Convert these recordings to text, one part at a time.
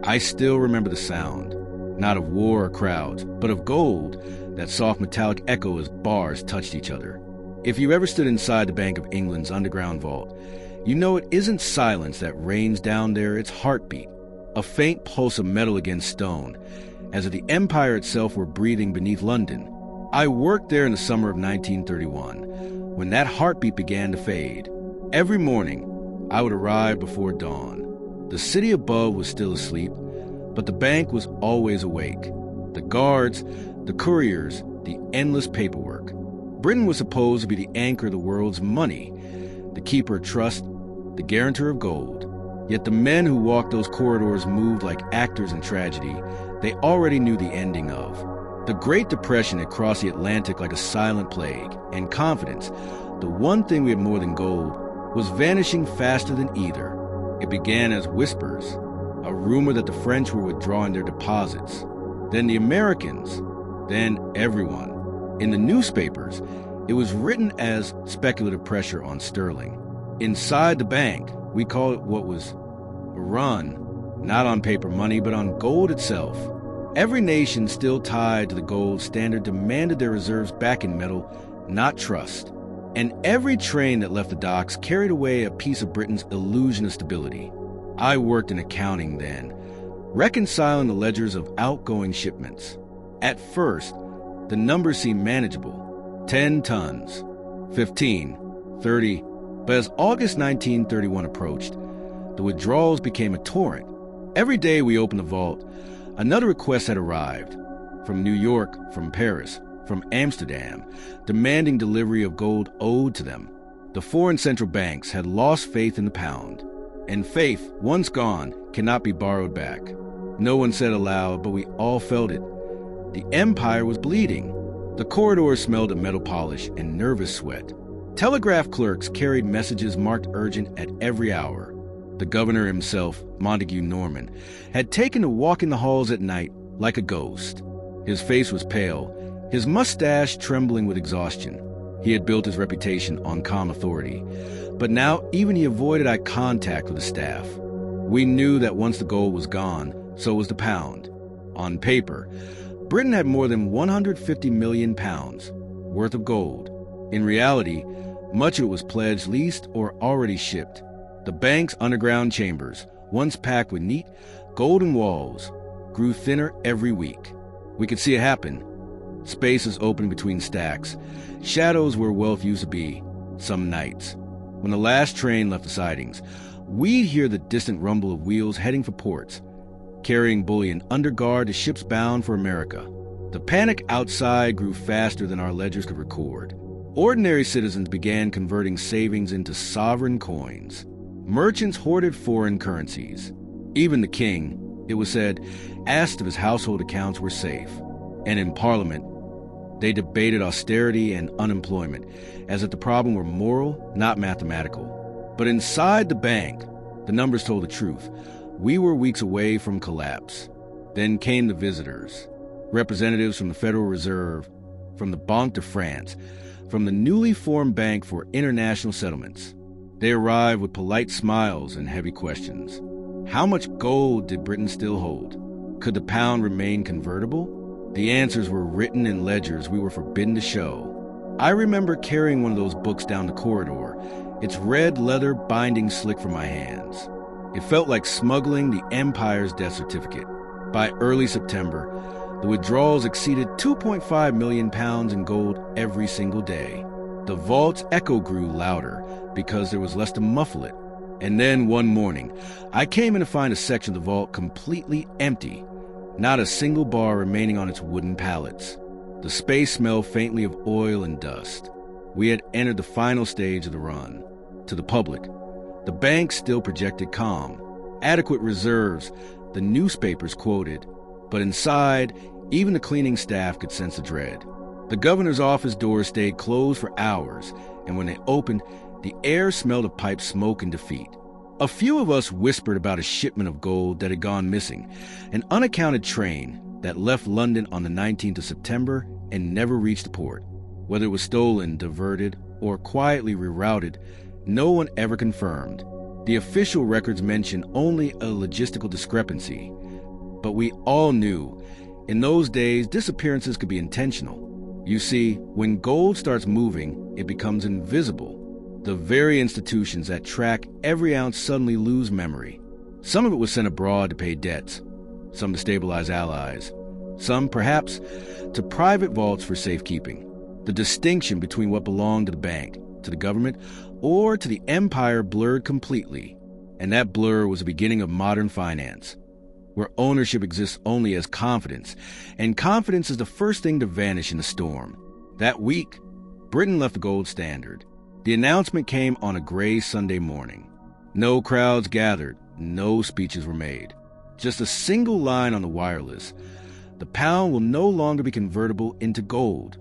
I still remember the sound, not of war or crowds, but of gold, that soft metallic echo as bars touched each other. If you ever stood inside the Bank of England's underground vault, you know it isn't silence that rains down there, it's heartbeat, a faint pulse of metal against stone, as if the empire itself were breathing beneath London. I worked there in the summer of 1931, when that heartbeat began to fade. Every morning, I would arrive before dawn. The city above was still asleep, but the bank was always awake. The guards, the couriers, the endless paperwork. Britain was supposed to be the anchor of the world's money, the keeper of trust, the guarantor of gold. Yet the men who walked those corridors moved like actors in tragedy they already knew the ending of. The Great Depression had crossed the Atlantic like a silent plague, and confidence, the one thing we had more than gold, was vanishing faster than either. It began as whispers, a rumor that the French were withdrawing their deposits, then the Americans, then everyone. In the newspapers, it was written as speculative pressure on sterling. Inside the bank, we called it what was a run, not on paper money, but on gold itself. Every nation still tied to the gold standard demanded their reserves back in metal, not trust. And every train that left the docks carried away a piece of Britain's illusion of stability. I worked in accounting then, reconciling the ledgers of outgoing shipments. At first, the numbers seemed manageable. 10 tons, 15, 30. But as August 1931 approached, the withdrawals became a torrent. Every day we opened the vault, another request had arrived. From New York, from Paris, from Amsterdam, demanding delivery of gold owed to them. The foreign central banks had lost faith in the pound, and faith, once gone, cannot be borrowed back. No one said aloud, but we all felt it. The empire was bleeding. The corridors smelled of metal polish and nervous sweat. Telegraph clerks carried messages marked urgent at every hour. The governor himself, Montague Norman, had taken to walking the halls at night like a ghost. His face was pale, his mustache trembling with exhaustion. He had built his reputation on calm authority, but now even he avoided eye contact with the staff. We knew that once the gold was gone, so was the pound. On paper, Britain had more than 150 million pounds worth of gold. In reality, much of it was pledged, leased, or already shipped. The bank's underground chambers, once packed with neat, golden walls, grew thinner every week. We could see it happen. Spaces opened between stacks, shadows where wealth used to be. Some nights, when the last train left the sidings, we'd hear the distant rumble of wheels heading for ports, carrying bullion under guard to ships bound for America. The panic outside grew faster than our ledgers could record. Ordinary citizens began converting savings into sovereign coins. Merchants hoarded foreign currencies. Even the king, it was said, asked if his household accounts were safe. And in Parliament, they debated austerity and unemployment, as if the problem were moral, not mathematical. But inside the bank, the numbers told the truth. We were weeks away from collapse. Then came the visitors, representatives from the Federal Reserve, from the Banque de France, from the newly formed Bank for International Settlements. They arrived with polite smiles and heavy questions. How much gold did Britain still hold? Could the pound remain convertible? The answers were written in ledgers we were forbidden to show. I remember carrying one of those books down the corridor, its red leather binding slick from my hands. It felt like smuggling the empire's death certificate. By early September, the withdrawals exceeded 2.5 million pounds in gold every single day. The vault's echo grew louder because there was less to muffle it. And then one morning, I came in to find a section of the vault completely empty, not a single bar remaining on its wooden pallets. The space smelled faintly of oil and dust. We had entered the final stage of the run. To the public, the bank still projected calm, adequate reserves, the newspapers quoted. But inside, even the cleaning staff could sense the dread. The governor's office doors stayed closed for hours, and when they opened, the air smelled of pipe smoke and defeat. A few of us whispered about a shipment of gold that had gone missing, an unaccounted train that left London on the 19th of September and never reached the port. Whether it was stolen, diverted, or quietly rerouted, no one ever confirmed. The official records mention only a logistical discrepancy, But we all knew, in those days, disappearances could be intentional. You see, when gold starts moving, it becomes invisible. The very institutions that track every ounce suddenly lose memory. Some of it was sent abroad to pay debts, some to stabilize allies, some, perhaps, to private vaults for safekeeping. The distinction between what belonged to the bank, to the government, or to the empire blurred completely. And that blur was the beginning of modern finance, where ownership exists only as confidence, and confidence is the first thing to vanish in a storm. That week, Britain left the gold standard. The announcement came on a gray Sunday morning. No crowds gathered, no speeches were made. Just a single line on the wireless. The pound will no longer be convertible into gold.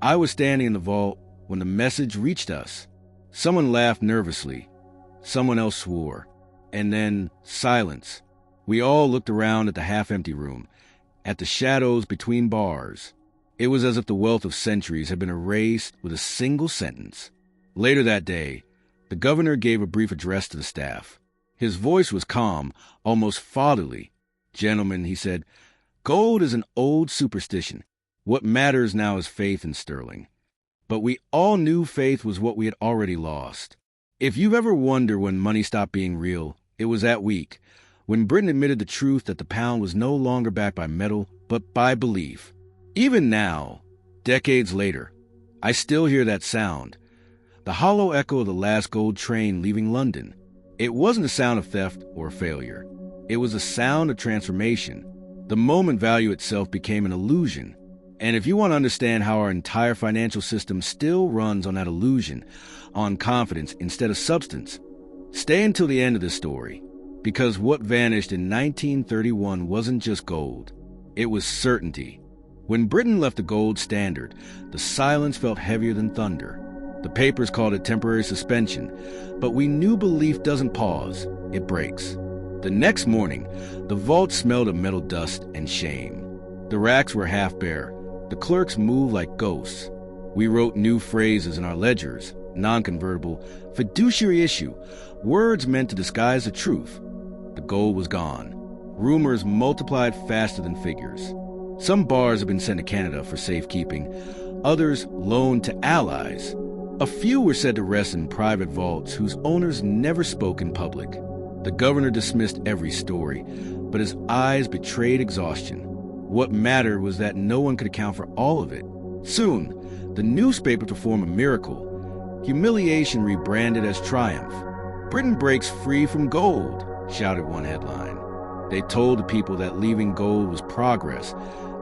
I was standing in the vault when the message reached us. Someone laughed nervously. Someone else swore. And then silence. We all looked around at the half-empty room, at the shadows between bars. It was as if the wealth of centuries had been erased with a single sentence. Later that day, the governor gave a brief address to the staff. His voice was calm, almost fatherly. "Gentlemen," he said, "gold is an old superstition. What matters now is faith in sterling." But we all knew faith was what we had already lost. If you've ever wondered when money stopped being real, it was that week, when Britain admitted the truth that the pound was no longer backed by metal, but by belief. Even now, decades later, I still hear that sound. The hollow echo of the last gold train leaving London. It wasn't a sound of theft or failure. It was a sound of transformation. The moment value itself became an illusion. And if you want to understand how our entire financial system still runs on that illusion, on confidence instead of substance, stay until the end of this story. Because what vanished in 1931 wasn't just gold. It was certainty. When Britain left the gold standard, the silence felt heavier than thunder. The papers called it temporary suspension, but we knew belief doesn't pause, it breaks. The next morning, the vault smelled of metal dust and shame. The racks were half bare. The clerks moved like ghosts. We wrote new phrases in our ledgers, non-convertible, fiduciary issue, words meant to disguise the truth. The gold was gone. Rumors multiplied faster than figures. Some bars have been sent to Canada for safekeeping, others loaned to allies. A few were said to rest in private vaults whose owners never spoke in public. The governor dismissed every story, but his eyes betrayed exhaustion. What mattered was that no one could account for all of it. Soon, the newspaper performed a miracle. Humiliation rebranded as triumph. "Britain breaks free from gold," shouted one headline. They told the people that leaving gold was progress,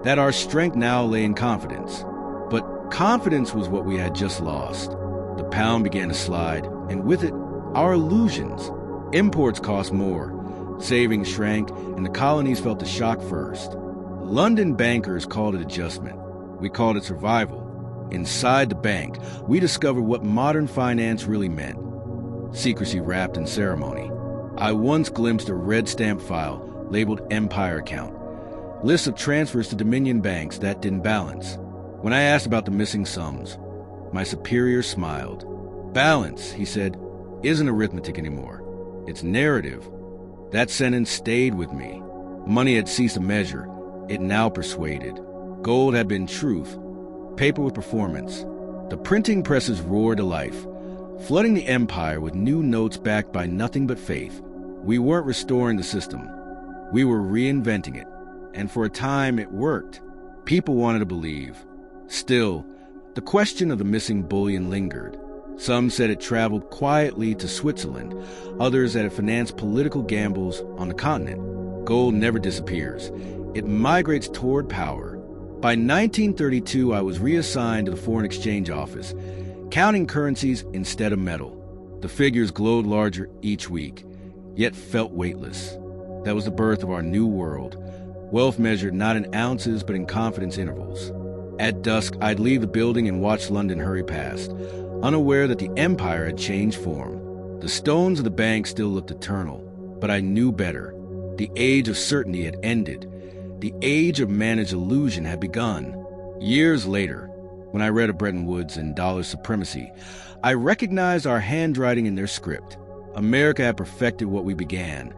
that our strength now lay in confidence. But confidence was what we had just lost. The pound began to slide, and with it, our illusions. Imports cost more, savings shrank, and the colonies felt the shock first. London bankers called it adjustment. We called it survival. Inside the bank, we discovered what modern finance really meant. Secrecy wrapped in ceremony. I once glimpsed a red stamp file labeled Empire Account. Lists of transfers to Dominion banks that didn't balance. When I asked about the missing sums, my superior smiled. "Balance," he said, "isn't arithmetic anymore. It's narrative." That sentence stayed with me. Money had ceased to measure. It now persuaded. Gold had been truth. Paper was performance. The printing presses roared to life, flooding the empire with new notes backed by nothing but faith. We weren't restoring the system. We were reinventing it. And for a time, it worked. People wanted to believe. Still, the question of the missing bullion lingered. Some said it traveled quietly to Switzerland. Others that it financed political gambles on the continent. Gold never disappears. It migrates toward power. By 1932, I was reassigned to the Foreign Exchange Office, counting currencies instead of metal. The figures glowed larger each week, yet felt weightless. That was the birth of our new world. Wealth measured not in ounces, but in confidence intervals. At dusk, I'd leave the building and watch London hurry past, unaware that the empire had changed form. The stones of the bank still looked eternal, but I knew better. The age of certainty had ended. The age of managed illusion had begun. Years later, when I read of Bretton Woods and dollar supremacy, I recognized our handwriting in their script. America had perfected what we began.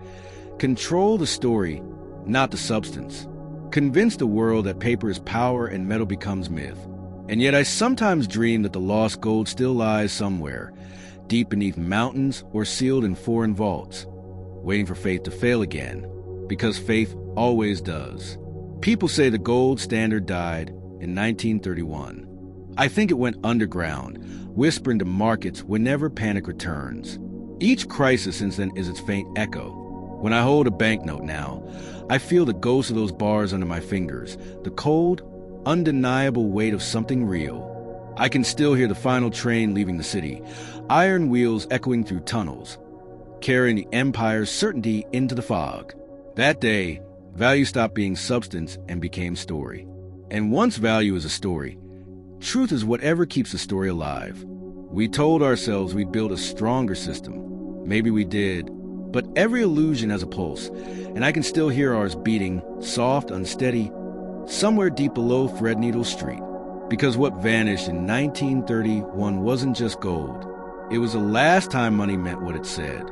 Control the story, not the substance. Convinced the world that paper is power and metal becomes myth. And yet I sometimes dream that the lost gold still lies somewhere, deep beneath mountains or sealed in foreign vaults, waiting for faith to fail again, because faith always does. People say the gold standard died in 1931. I think it went underground, whispering to markets whenever panic returns. Each crisis since then is its faint echo. When I hold a banknote now, I feel the ghost of those bars under my fingers, the cold, undeniable weight of something real. I can still hear the final train leaving the city, iron wheels echoing through tunnels, carrying the empire's certainty into the fog. That day, value stopped being substance and became story. And once value is a story, truth is whatever keeps the story alive. We told ourselves we'd build a stronger system. Maybe we did. But every illusion has a pulse, and I can still hear ours beating, soft, unsteady, somewhere deep below Threadneedle Street. Because what vanished in 1931 wasn't just gold. It was the last time money meant what it said.